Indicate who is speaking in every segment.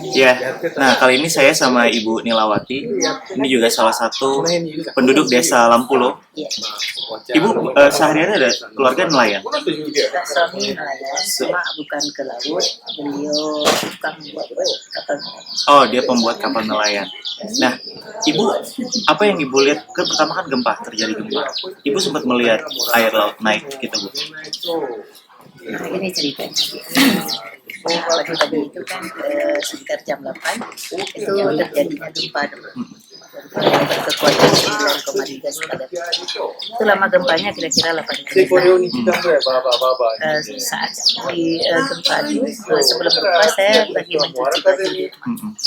Speaker 1: Ya, nah kali ini saya sama Ibu Nilawati. Ini juga salah satu penduduk desa Lampulo.
Speaker 2: Iya.
Speaker 1: Ibu sehari-hari ada keluarga nelayan.
Speaker 2: Suami nelayan, cuma bukan ke laut. Beliau tukang buat kapal nelayan.
Speaker 1: Oh, dia pembuat kapal nelayan. Nah, Ibu, apa yang Ibu lihat? Pertama kan gempa, terjadi gempa. Ibu sempat melihat air laut naik gitu, Bu.
Speaker 2: Nah, ini ceritanya. Pagi-pagi itu kan sekitar jam 8 itu terjadinya gempa yang berkekuatan 9,3 skala. Itu lama gempanya kira-kira 8 menit. Saat di gempa itu sebelum gempa saya lagi mencuci baju di rumah.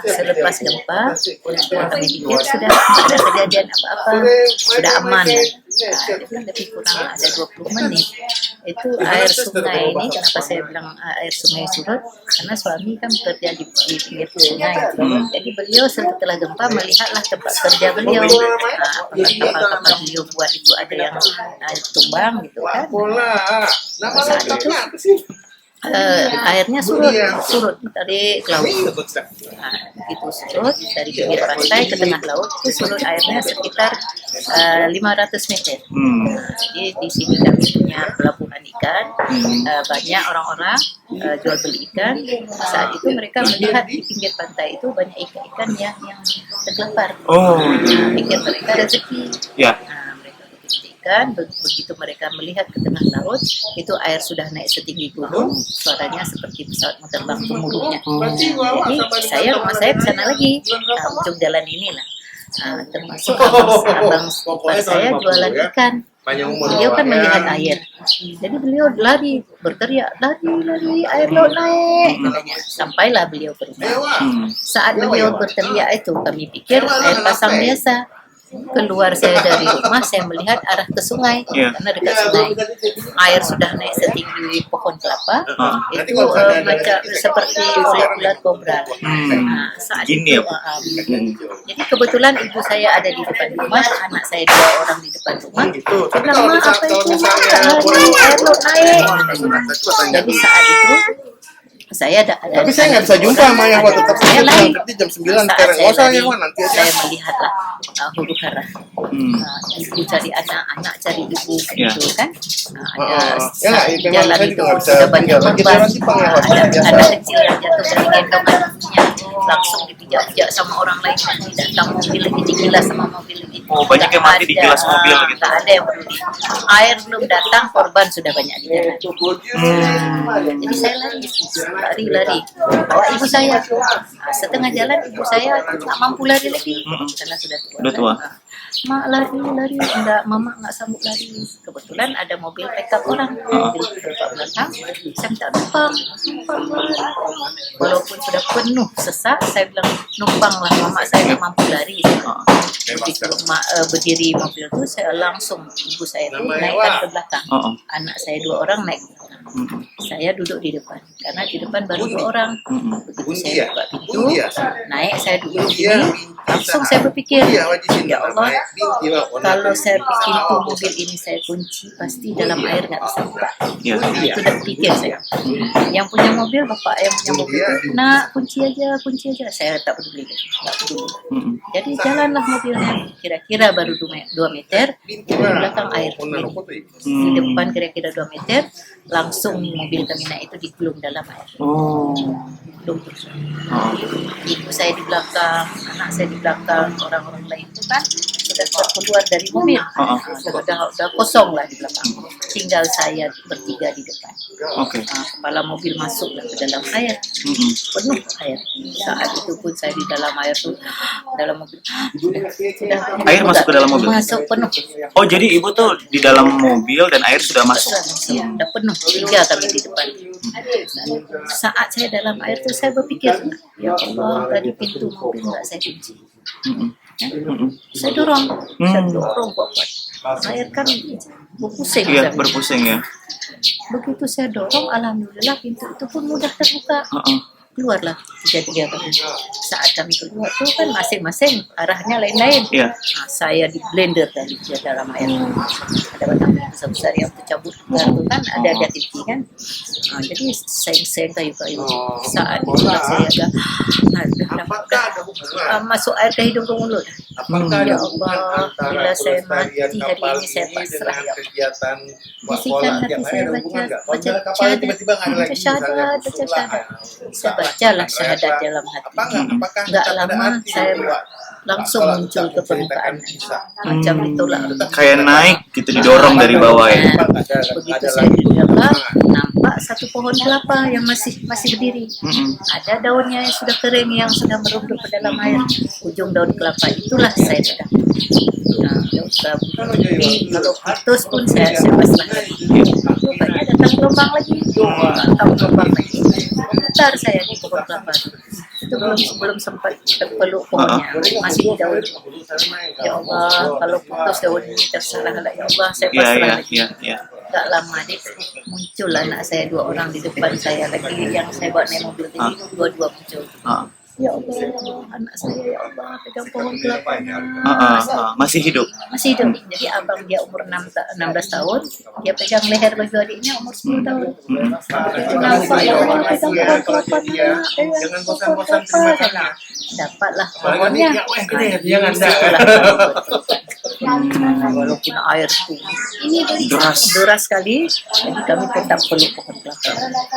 Speaker 2: Selepas gempa kami pikir sudah tidak ada kejadian apa-apa, sudah aman. Lebih kurang ada 20 menit itu air sungai ini, kenapa saya bilang air sungai surut, karena suami kan bekerja di pinggir sungai. Jadi beliau setelah gempa melihatlah tempat kerja beliau, kapal-kapal beliau buat itu ada yang tumbang gitu kan. Saat itu airnya surut dari laut. Begitu surut dari pinggir pantai ke tengah laut itu surut airnya sekitar 500 meter. Jadi di sini kami punya pelabuhan ikan, banyak orang-orang jual beli ikan. Saat itu mereka melihat di pinggir pantai itu banyak ikan-ikan yang tergelebar. Pikir mereka rezeki.
Speaker 1: Ya.
Speaker 2: Ikan, begitu mereka melihat ke tengah laut, itu air sudah naik setinggi gunung, suaranya seperti pesawat mau terbang gemuruhnya. Jadi rumah saya ke sana lagi, ujung jalan inilah. Termasuk abang ipar saya jualan ikan. Beliau kan melihat air, jadi beliau lari, berteriak, lari, air laut naik. Sampailah beliau ke rumah. Saat beliau berteriak itu, kami pikir air pasang biasa. Keluar saya dari rumah, saya melihat arah ke sungai, karena dekat sungai. Air sudah naik setinggi pohon kelapa, itu macam seperti ular kobra. Saat
Speaker 1: Gini
Speaker 2: itu, jadi kebetulan ibu saya ada di depan rumah, anak saya 2 orang di depan rumah. Saya bilang, Ma, apa itu? Air laut naik. Jadi saat itu saya
Speaker 3: tapi saya nggak bisa jumpa sama yang waktu tetap saya lain jam 9 sekarang. Nanti
Speaker 2: saya melihatlah huru hara. Ibu cari anak cari ibu gitu kan. Ada jalan itu sudah banyak korban. Ada kecil yang jatuh dari gendongan ibunya, langsung dipijak-pijak sama orang lain. Datang mobil lagi digilas sama mobil itu.
Speaker 1: Banyak yang mati digilas mobil gitu.
Speaker 2: Tak ada yang peduli. Air belum datang, korban sudah banyak di jalan. Jadi saya lari bawa ibu saya. Setengah jalan ibu saya tak mampu lari lagi karena sudah tua. Mak lari, enggak, mama nggak sanggup lari. Kebetulan ada mobil pickup orang, mobil pickup belakang. Saya minta numpang. Walaupun sudah penuh sesak, saya bilang numpanglah, mama saya nggak mampu lari. Begitu berdiri mobil itu, saya langsung ibu saya itu naikkan ke belakang. Anak saya 2 orang naik. Saya duduk di depan, karena di depan baru 2 orang. Begitu saya buka pintu, naik, saya duduk di sini, langsung saya berpikir, ya Allah, kalau saya pintu mobil ini saya kunci, pasti dalam air nggak bisa buka. Itu udah pikir saya. Yang punya mobil, bapak yang punya mobil itu, nak kunci aja, saya tak peduli, nggak peduli. Jadi jalanlah mobilnya, kira-kira baru 2 meter, di belakang air. Di depan kira-kira 2 meter, langsung mobil kami naik itu digulung dalam air. Gulung terus. Ibu saya di belakang, anak saya di belakang, orang-orang lain itu kan sudah keluar dari mobil. Sudah kosong lah di belakang. Tinggal saya bertiga di depan. Kepala mobil masuk ke dalam air, penuh air. Saat itu pun saya di dalam air tuh, dalam mobil. Sudah
Speaker 1: Air masuk ke dalam mobil?
Speaker 2: Masuk penuh.
Speaker 1: Oh, jadi ibu tuh di dalam mobil dan air sudah masuk?
Speaker 2: Sudah penuh, 3 kami di depan. Saat saya dalam air tuh saya berpikir, ya Allah, tadi pintu mobil nggak saya kunci. Saya dorong kuat. Air kan berpusing.
Speaker 1: Berpusing ya.
Speaker 2: Begitu saya dorong, alhamdulillah pintu itu pun mudah terbuka. keluarlah 3 kali. Saat kami keluar tuh kan masing-masing arahnya lain-lain.
Speaker 1: Iya.
Speaker 2: Nah, saya di blender tadi di dalam air. Ada batang besar-besar yang tercabut itu kan ada tinggi kan. Nah, jadi seng-seng kayu-kayu. Saat itulah saya masuk air ke hidung ke mulut. Ya Allah, bila saya mati hari ini saya pasrah ya Allah.
Speaker 3: Kegiatan
Speaker 2: Bisikan hati saya baca syahadat. Saya bacalah syahadat dalam hati. Nggak lama saya langsung muncul ke permukaan. Macam ditolak.
Speaker 1: Kayak naik gitu, didorong dari bawah ya.
Speaker 2: Begitu saya di dalam, nampak satu pohon kelapa yang masih berdiri. Ada daunnya yang sudah kering, yang sudah merunduk ke dalam air. Ujung daun kelapa itulah saya sudah. Nah, kalau putus pun saya pasrah lagi. Rupanya datang gelombang lagi. Putar saya di pohon kelapa itu belum sempat terpeluk pohonnya, masih di daun. Ya Allah, kalau putus daun ini terserah lah ya Allah, saya pasrah lagi. Tak lama dia muncul anak saya 2 orang di depan saya lagi, yang saya bawa naik mobil tadi, dua-dua muncul. Ya Allah, anak saya ya Allah pegang pohon kelapanya.
Speaker 1: Masih hidup.
Speaker 2: Masih hidup. Jadi abang dia umur 16 tahun, dia pegang leher baju adiknya umur 10 tahun. Nampak ya Allah pegang pohon kelapanya.
Speaker 3: Jangan bosan-bosan terima kasih.
Speaker 2: Dapatlah pohonnya.
Speaker 3: Jangan
Speaker 2: Walaupun air itu ini deras sekali, jadi kami tetap peluk pohon kelapa.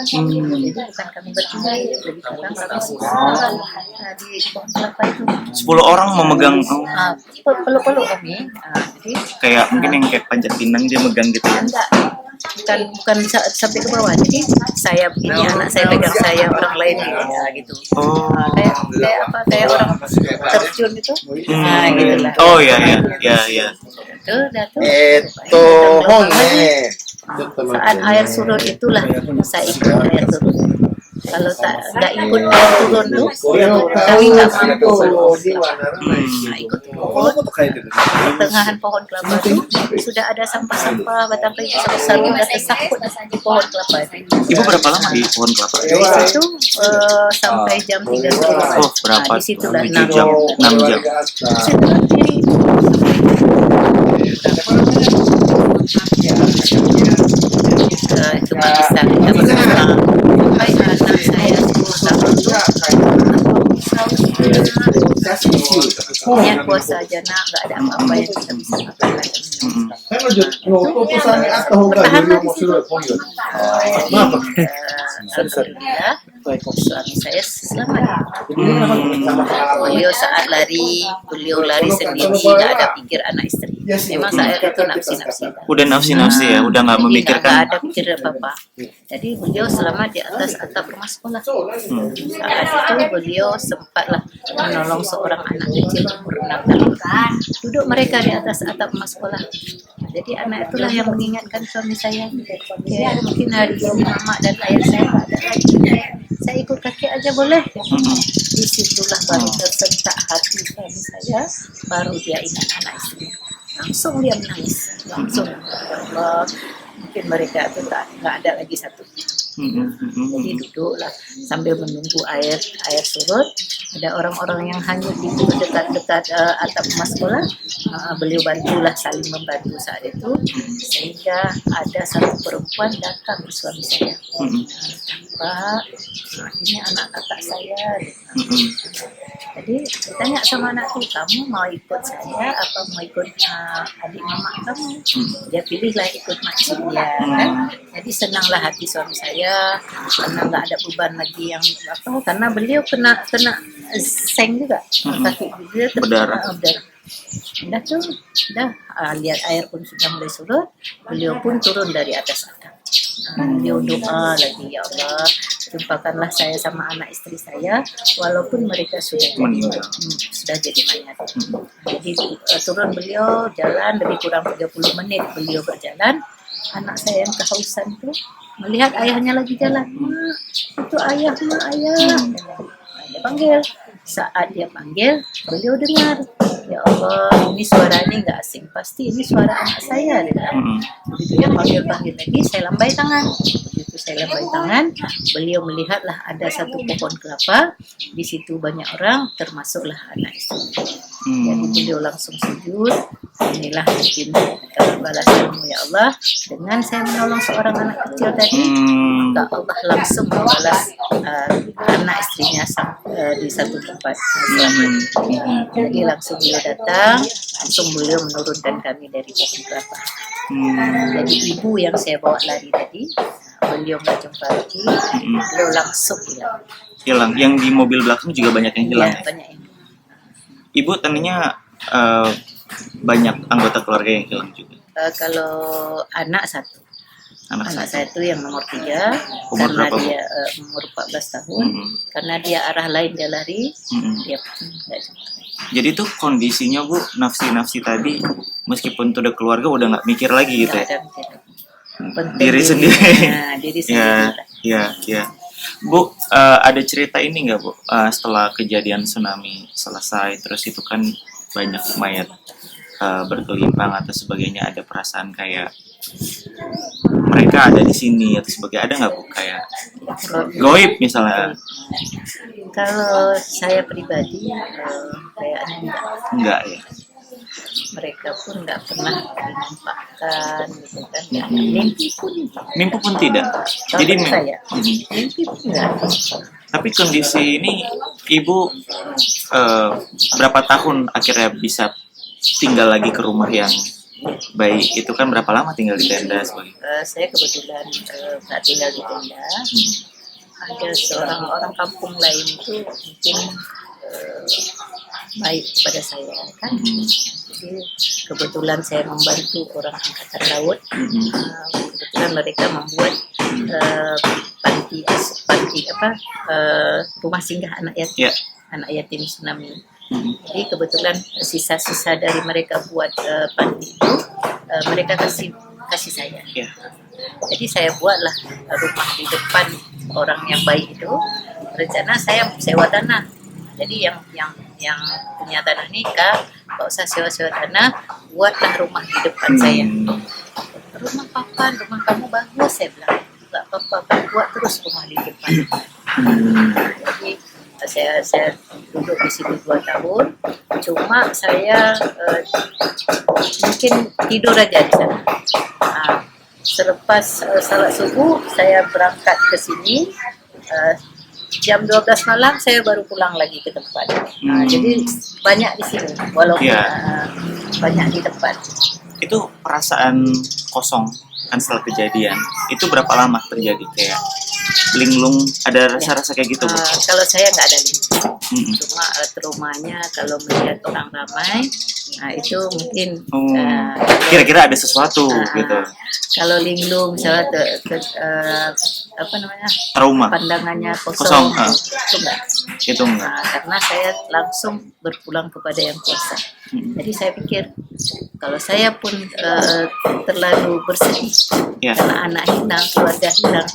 Speaker 2: Jadi bukan kami bertiga, lebih kurang kami 10 di pohon kelapa itu.
Speaker 1: 10 orang memegang
Speaker 2: Peluk-peluk kami. Jadi
Speaker 1: kayak mungkin yang kayak panjat pinang dia megang gitu ya.
Speaker 2: enggak, bukan sampai ke bawah. Jadi saya begini, anak saya pegang saya, orang lain ya, gitu. Kayak orang terjun itu. Nah, gitulah.
Speaker 1: Oh ya.
Speaker 3: Itu honge.
Speaker 2: Saat air surut itulah saya ikut air turun. Kalau nggak ikut air turun tuh, kami nggak mampu. Nah, ikut turun. Pertengahan pohon kelapa itu sudah ada sampah-sampah batang kayu besar sudah tersangkut di pohon kelapa itu.
Speaker 1: Ibu berapa lama di pohon kelapa?
Speaker 2: Itu sampai jam 3 sore.
Speaker 1: Oh, berapa?
Speaker 2: Nah, di situlah
Speaker 1: 7 jam, 6 jam.
Speaker 2: Situ berdiri. Cuma bisa kita bersama. Sampai anak saya 10 tahun niat puasa aja nak, nggak ada apa-apa yang kita bisa makan lagi. Alhamdulillah suami saya selamat. Beliau saat beliau lari sendiri, nggak ada pikir anak istri. Memang saya itu nafsi-nafsi.
Speaker 1: Udah nafsi-nafsi ya, udah nggak memikirkan.
Speaker 2: Nggak ada pikir apa-apa. Jadi beliau selamat di atas atap rumah sekolah. Saat itu beliau sempatlah menolong seorang anak kecil umur 6 tahun. Duduk mereka di atas atap rumah sekolah. Jadi anak itulah yang mengingatkan suami saya. Ya, mungkin hari ini mama dan ayah saya nggak ada lagi. Saya ikut kakek aja boleh. Di situlah baru tersentak hati suami saya. Baru dia ingat anak istrinya. Langsung dia menangis. Langsung. Allah, mungkin mereka itu nggak ada lagi satu. Jadi duduklah sambil menunggu air surut. Ada orang-orang yang hanyut di dekat-dekat atap rumah sekolah. Beliau bantulah, saling membantu saat itu, sehingga ada satu perempuan datang ke suami saya. Pak, ini anak kakak saya. Jadi ditanya sama anakku, kamu mau ikut saya apa mau ikut adik mama kamu? Dia pilihlah ikut makcik dia, kan? Jadi senanglah hati suami saya karena nggak ada beban lagi yang karena beliau kena seng juga, kaki beliau
Speaker 1: berdarah.
Speaker 2: Lihat air pun sudah mulai surut, beliau pun turun dari atas atap. Beliau doa lagi, ya Allah, jumpakanlah saya sama anak istri saya, walaupun mereka sudah jadi mayat. Jadi turun beliau jalan lebih kurang 30 menit beliau berjalan. Anak saya yang kehausan tuh melihat ayahnya lagi jalan. Mak, itu ayah, mak, ayah. Dia panggil. Saat dia panggil, beliau dengar. Ya Allah, ini suara ini nggak asing. Pasti ini suara anak saya. Begitu dia panggil lagi, saya lambai tangan. Begitu waktu saya lambaikan tangan, beliau melihatlah ada satu pohon kelapa, di situ banyak orang, termasuklah anak istri. Jadi beliau langsung sujud. Inilah mungkin balasanmu ya Allah, dengan saya menolong seorang anak kecil tadi, maka Allah langsung membalas anak istrinya di satu tempat. Jadi langsung beliau datang, langsung beliau menurunkan kami dari pohon kelapa. Jadi ibu yang saya bawa lari tadi, beliau nggak jumpa lagi, beliau langsung
Speaker 1: Hilang. Yang di mobil belakang juga banyak yang hilang.
Speaker 2: Ya, banyak yang
Speaker 1: Ibu tadinya banyak anggota keluarga yang hilang juga.
Speaker 2: kalau anak satu. Anak
Speaker 1: satu.
Speaker 2: saya itu yang nomor 3,
Speaker 1: Umur
Speaker 2: karena
Speaker 1: berapa, Bu?
Speaker 2: dia umur 14 tahun, karena dia arah lain dia lari, dia nggak jumpa.
Speaker 1: Jadi tuh kondisinya Bu, nafsi tadi meskipun tuh udah keluarga udah nggak mikir lagi gitu
Speaker 2: Nggak
Speaker 1: ya.
Speaker 2: ada mikir. Penting
Speaker 1: Diri sendiri.
Speaker 2: Diri sendiri.
Speaker 1: Ya. Bu, ada cerita ini nggak Bu? Setelah kejadian tsunami selesai, terus itu kan banyak mayat berkelimpang atau sebagainya, ada perasaan kayak mereka ada di sini atau sebagainya, ada nggak Bu? Kayak goib misalnya?
Speaker 2: Kalau saya pribadi, kayaknya
Speaker 1: Enggak ya.
Speaker 2: mereka pun nggak pernah dinampakkan, gitu kan? Ya, mimpi pun
Speaker 1: tidak. Jadi
Speaker 2: saya mimpi pun nggak.
Speaker 1: Tapi kondisi ini Ibu berapa tahun akhirnya bisa tinggal lagi ke rumah yang baik? Itu kan berapa lama tinggal di tenda sebagainya?
Speaker 2: Saya kebetulan nggak tinggal di tenda. Ada seorang orang kampung lain itu mungkin baik kepada saya kan. Jadi kebetulan saya membantu orang angkatan laut. Kebetulan mereka membuat rumah singgah anak yatim, anak yatim tsunami. Jadi kebetulan sisa-sisa dari mereka buat panti itu mereka kasih saya. Jadi saya buatlah rumah di depan orang yang baik itu. Rencana saya sewa tanah. Jadi yang punya tanah ini, Kak, nggak usah sewa tanah, buatlah rumah di depan saya. Rumah papa, rumah kamu bagus, saya bilang. Nggak apa-apa, buat terus rumah di depan. Jadi saya duduk di situ 2 tahun. Cuma saya mungkin tidur aja di sana. Selepas salat subuh, saya berangkat ke sini. Jam 12 malam saya baru pulang lagi ke tempat. Jadi banyak di sini, walaupun banyak di tempat.
Speaker 1: Itu perasaan kosong kan setelah kejadian, itu berapa lama terjadi? Kayak linglung, ada rasa-rasa kayak gitu Bu?
Speaker 2: Kalau saya nggak ada linglung, cuma traumanya kalau melihat orang ramai, itu mungkin
Speaker 1: kira-kira ada sesuatu gitu.
Speaker 2: Kalau linglung misalnya
Speaker 1: trauma,
Speaker 2: pandangannya kosong.
Speaker 1: Itu enggak.
Speaker 2: Karena saya langsung berpulang kepada yang kuasa. Jadi saya pikir kalau saya pun terlalu bersedih karena anak hilang, keluarga hilang,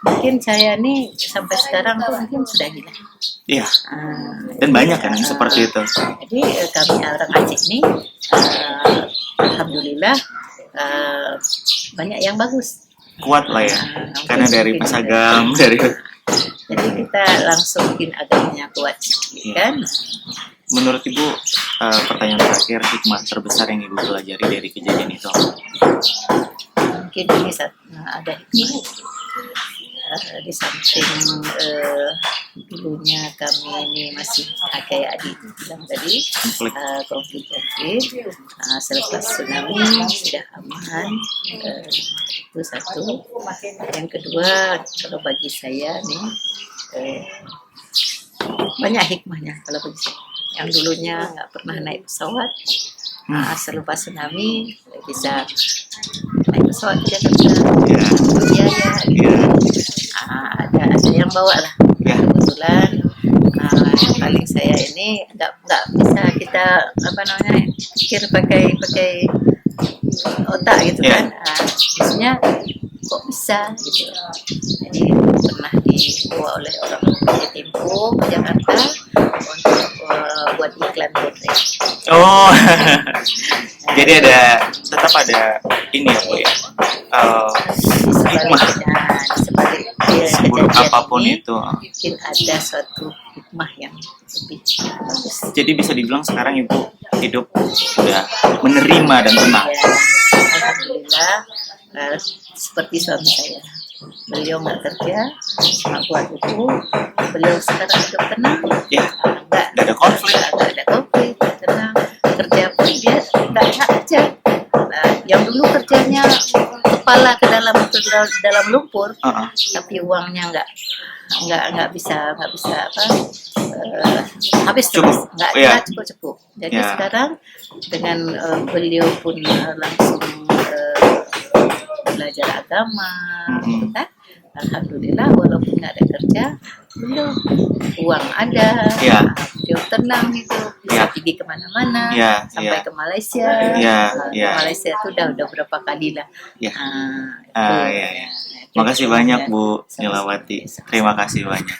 Speaker 2: mungkin saya nih sampai sekarang tuh mungkin sudah hilang.
Speaker 1: Iya. Dan banyak kan yang seperti itu.
Speaker 2: Jadi kami orang Aceh ini, alhamdulillah banyak yang bagus.
Speaker 1: Kuat lah ya, karena dari Pasagam, dari.
Speaker 2: Jadi kita langsung bikin agamanya kuat, kan?
Speaker 1: Menurut Ibu, pertanyaan terakhir, hikmah terbesar yang Ibu pelajari dari kejadian itu?
Speaker 2: Mungkin ini ada hikmah. Di samping dulunya kami ini masih kayak Adi bilang tadi, konflik. Selepas tsunami sudah aman, itu satu. Yang kedua, kalau bagi saya nih banyak hikmahnya kalau bagi saya. Yang dulunya nggak pernah naik pesawat, selepas tsunami bisa naik pesawat ke Jakarta, biaya. Ada yang bawa lah. Kebetulan yang paling saya ini nggak bisa kita pikir pakai otak gitu kan. Biasanya kok bisa gitu. Jadi pernah dibawa oleh orang dari Tempo ke Jakarta untuk buat iklan botrek.
Speaker 1: Jadi tetap ada ini ya Bu ya, hikmah. seburuk
Speaker 2: kejadian
Speaker 1: apapun
Speaker 2: ini,
Speaker 1: itu.
Speaker 2: mungkin ada suatu hikmah yang lebih bagus.
Speaker 1: Jadi bisa dibilang sekarang ibu hidup udah menerima dan tenang.
Speaker 2: Ya, alhamdulillah, seperti suami saya, beliau nggak kerja, cuma buat buku, beliau sekarang hidup tenang,
Speaker 1: Ya,
Speaker 2: nggak
Speaker 1: nggak ada konflik.
Speaker 2: nggak ada konflik, tenang, kerja pun dia nggak kerja. Nah, yang dulu kerjanya kepala ke dalam lumpur,
Speaker 1: Heeh.
Speaker 2: tapi uangnya nggak bisa habis
Speaker 1: Cukup,
Speaker 2: terus, nggak
Speaker 1: iya.
Speaker 2: cukup. Jadi
Speaker 1: Ya.
Speaker 2: sekarang dengan beliau pun langsung belajar agama, gitu kan. Alhamdulillah, walaupun nggak ada kerja, beliau uang ada,
Speaker 1: Ya.
Speaker 2: beliau tenang gitu, bisa
Speaker 1: Ya.
Speaker 2: pergi kemana-mana,
Speaker 1: Ya,
Speaker 2: sampai
Speaker 1: ya.
Speaker 2: ke Malaysia.
Speaker 1: Ya,
Speaker 2: Ke
Speaker 1: ya.
Speaker 2: Malaysia itu udah berapa kali lah.
Speaker 1: Ya.
Speaker 2: Itu,
Speaker 1: Ya, ya.
Speaker 2: itu
Speaker 1: Makasih banyak Bu
Speaker 2: sama-sama.
Speaker 1: Nilawati. Terima kasih banyak.